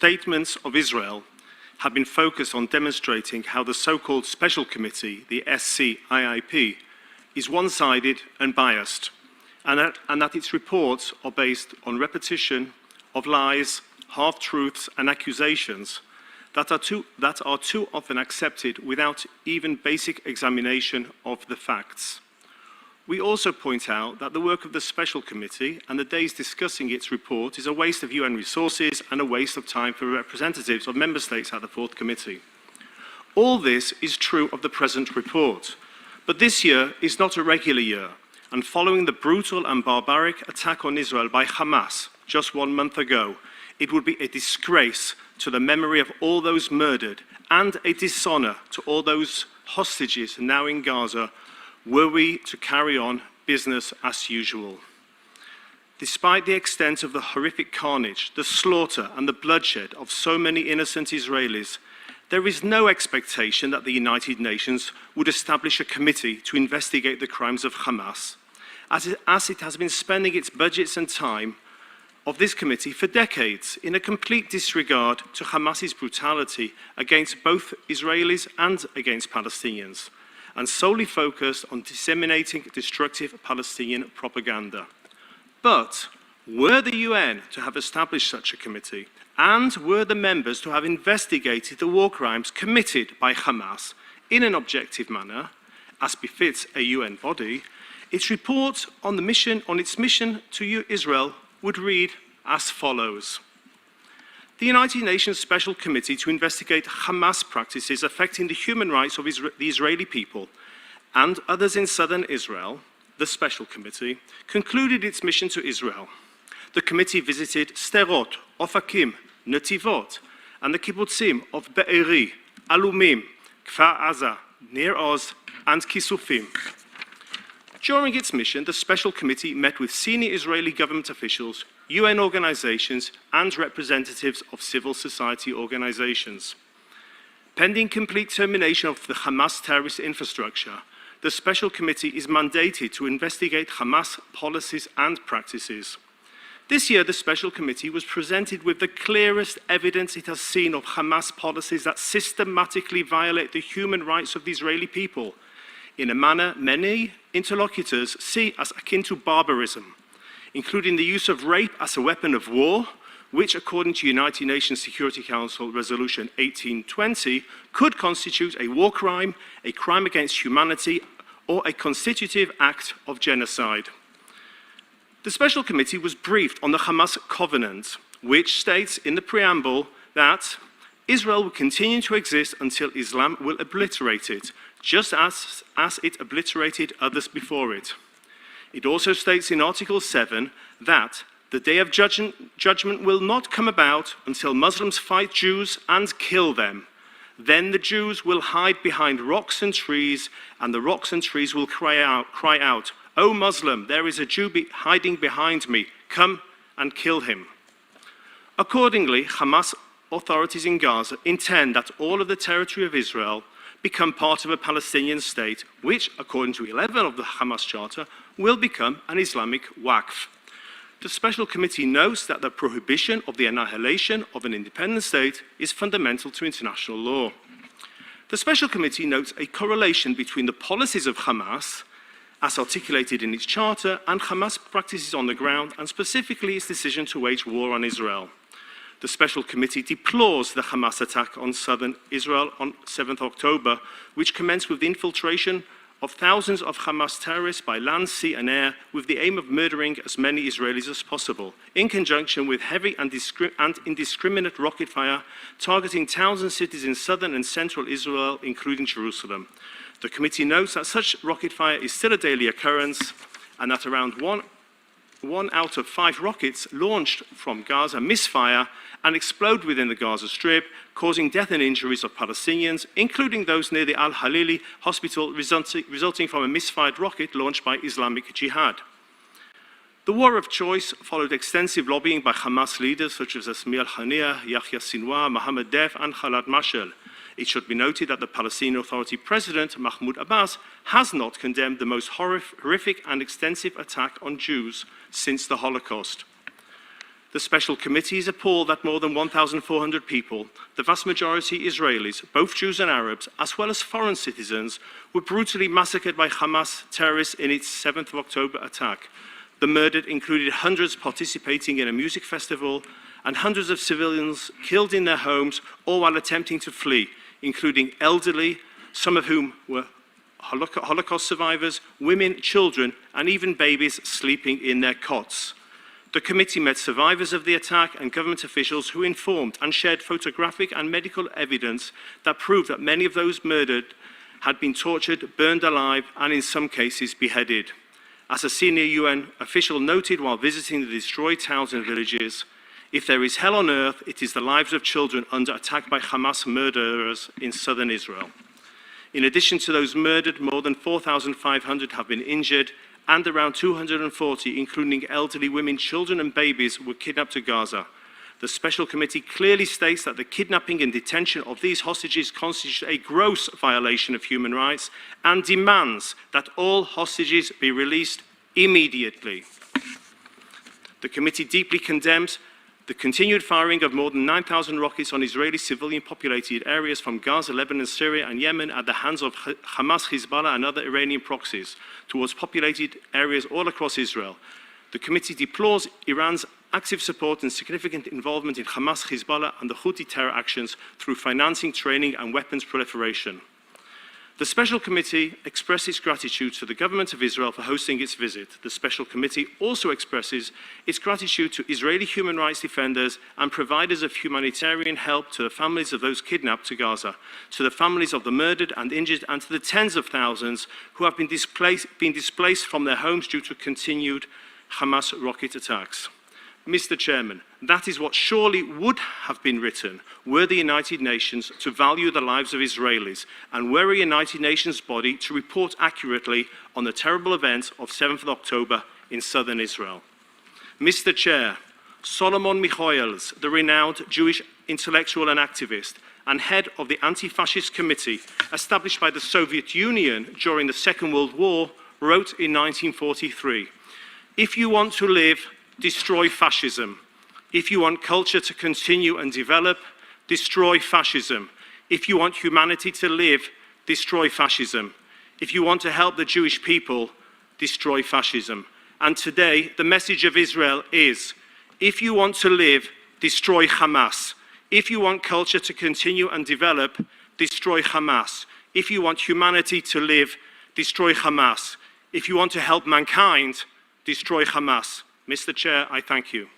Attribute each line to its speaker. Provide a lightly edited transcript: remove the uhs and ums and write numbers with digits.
Speaker 1: Statements of Israel have been focused on demonstrating how the so-called Special Committee, the SCIIP, is one-sided and biased, and that its reports are based on repetition of lies, half-truths and accusations that are too often accepted without even basic examination of the facts. We also point out that the work of the Special Committee and the days discussing its report is a waste of UN resources and a waste of time for representatives of Member States at the Fourth Committee. All this is true of the present report, but this year is not a regular year, and following the brutal and barbaric attack on Israel by Hamas just 1 month ago, it would be a disgrace to the memory of all those murdered and a dishonor to all those hostages now in Gaza were we to carry on business as usual. Despite the extent of the horrific carnage, the slaughter and the bloodshed of so many innocent Israelis, there is no expectation that the United Nations would establish a committee to investigate the crimes of Hamas, as it has been spending its budgets and time of this committee for decades in a complete disregard to Hamas's brutality against both Israelis and against Palestinians, and solely focused on disseminating destructive Palestinian propaganda. But were the UN to have established such a committee, and were the members to have investigated the war crimes committed by Hamas in an objective manner, as befits a UN body, its report on its mission to Israel would read as follows. The United Nations Special Committee to investigate Hamas practices affecting the human rights of the Israeli people and others in southern Israel, the Special Committee, concluded its mission to Israel. The committee visited Sderot, Ofakim, Netivot, and the kibbutzim of Be'eri, Alumim, Kfar Aza, Nir Oz, and Kisufim. During its mission, the Special Committee met with senior Israeli government officials, UN organizations, and representatives of civil society organizations. Pending complete termination of the Hamas terrorist infrastructure, the Special Committee is mandated to investigate Hamas policies and practices. This year, the Special Committee was presented with the clearest evidence it has seen of Hamas policies that systematically violate the human rights of the Israeli people, in a manner many interlocutors see as akin to barbarism, including the use of rape as a weapon of war, which, according to United Nations Security Council Resolution 1820, could constitute a war crime, a crime against humanity, or a constitutive act of genocide. The Special Committee was briefed on the Hamas Covenant, which states in the preamble that Israel will continue to exist until Islam will obliterate it, just as it obliterated others before it. It also states in Article 7 that the day of judgment will not come about until Muslims fight Jews and kill them. Then the Jews will hide behind rocks and trees, and the rocks and trees will cry out, "O Muslim, there is a Jew hiding behind me. Come and kill him." Accordingly, Hamas authorities in Gaza intend that all of the territory of Israel become part of a Palestinian state, which, according to 11 of the Hamas Charter, will become an Islamic Waqf. The Special Committee notes that the prohibition of the annihilation of an independent state is fundamental to international law. The Special Committee notes a correlation between the policies of Hamas, as articulated in its charter, and Hamas practices on the ground, and specifically its decision to wage war on Israel. The Special Committee deplores the Hamas attack on southern Israel on 7th October, which commenced with the infiltration of thousands of Hamas terrorists by land, sea and air with the aim of murdering as many Israelis as possible, in conjunction with heavy and indiscriminate rocket fire targeting towns and cities in southern and central Israel, including Jerusalem. The committee notes that such rocket fire is still a daily occurrence and that around one out of 5 rockets launched from Gaza misfire and explode within the Gaza Strip, causing death and injuries of Palestinians, including those near the Al-Halili hospital, resulting from a misfired rocket launched by Islamic Jihad. The war of choice followed extensive lobbying by Hamas leaders such as Ismail Haniyeh, Yahya Sinwar, Mohammed Deif, and Khaled Mashal. It should be noted that the Palestinian Authority President, Mahmoud Abbas, has not condemned the most horrific and extensive attack on Jews since the Holocaust. The Special Committee is appalled that more than 1,400 people, the vast majority Israelis, both Jews and Arabs, as well as foreign citizens, were brutally massacred by Hamas terrorists in its 7th of October attack. The murdered included hundreds participating in a music festival and hundreds of civilians killed in their homes, all while attempting to flee, including elderly, some of whom were Holocaust survivors, women, children, and even babies sleeping in their cots. The committee met survivors of the attack and government officials who informed and shared photographic and medical evidence that proved that many of those murdered had been tortured, burned alive, and in some cases beheaded. As a senior UN official noted while visiting the destroyed towns and villages, if there is hell on earth, it is the lives of children under attack by Hamas murderers in southern Israel. In addition to those murdered, more than 4,500 have been injured, and around 240, including elderly women, children and babies, were kidnapped to Gaza. The Special Committee clearly states that the kidnapping and detention of these hostages constitutes a gross violation of human rights and demands that all hostages be released immediately. The committee deeply condemns the continued firing of more than 9,000 rockets on Israeli civilian-populated areas from Gaza, Lebanon, Syria, and Yemen at the hands of Hamas, Hezbollah, and other Iranian proxies towards populated areas all across Israel. The committee deplores Iran's active support and significant involvement in Hamas, Hezbollah, and the Houthi terror actions through financing, training, and weapons proliferation. The Special Committee expresses its gratitude to the government of Israel for hosting its visit. The Special Committee also expresses its gratitude to Israeli human rights defenders and providers of humanitarian help, to the families of those kidnapped to Gaza, to the families of the murdered and injured, and to the tens of thousands who have been displaced from their homes due to continued Hamas rocket attacks. Mr. Chairman, that is what surely would have been written were the United Nations to value the lives of Israelis, and were a United Nations body to report accurately on the terrible events of 7th of October in southern Israel. Mr. Chair, Solomon Michoels, the renowned Jewish intellectual and activist, and head of the Anti-Fascist Committee established by the Soviet Union during the Second World War, wrote in 1943, "If you want to live, destroy fascism. If you want culture to continue and develop, destroy fascism. If you want humanity to live, destroy fascism. If you want to help the Jewish people, destroy fascism." And today, the message of Israel is, if you want to live, destroy Hamas. If you want culture to continue and develop, destroy Hamas. If you want humanity to live, destroy Hamas. If you want to help mankind, destroy Hamas. Mr. Chair, I thank you.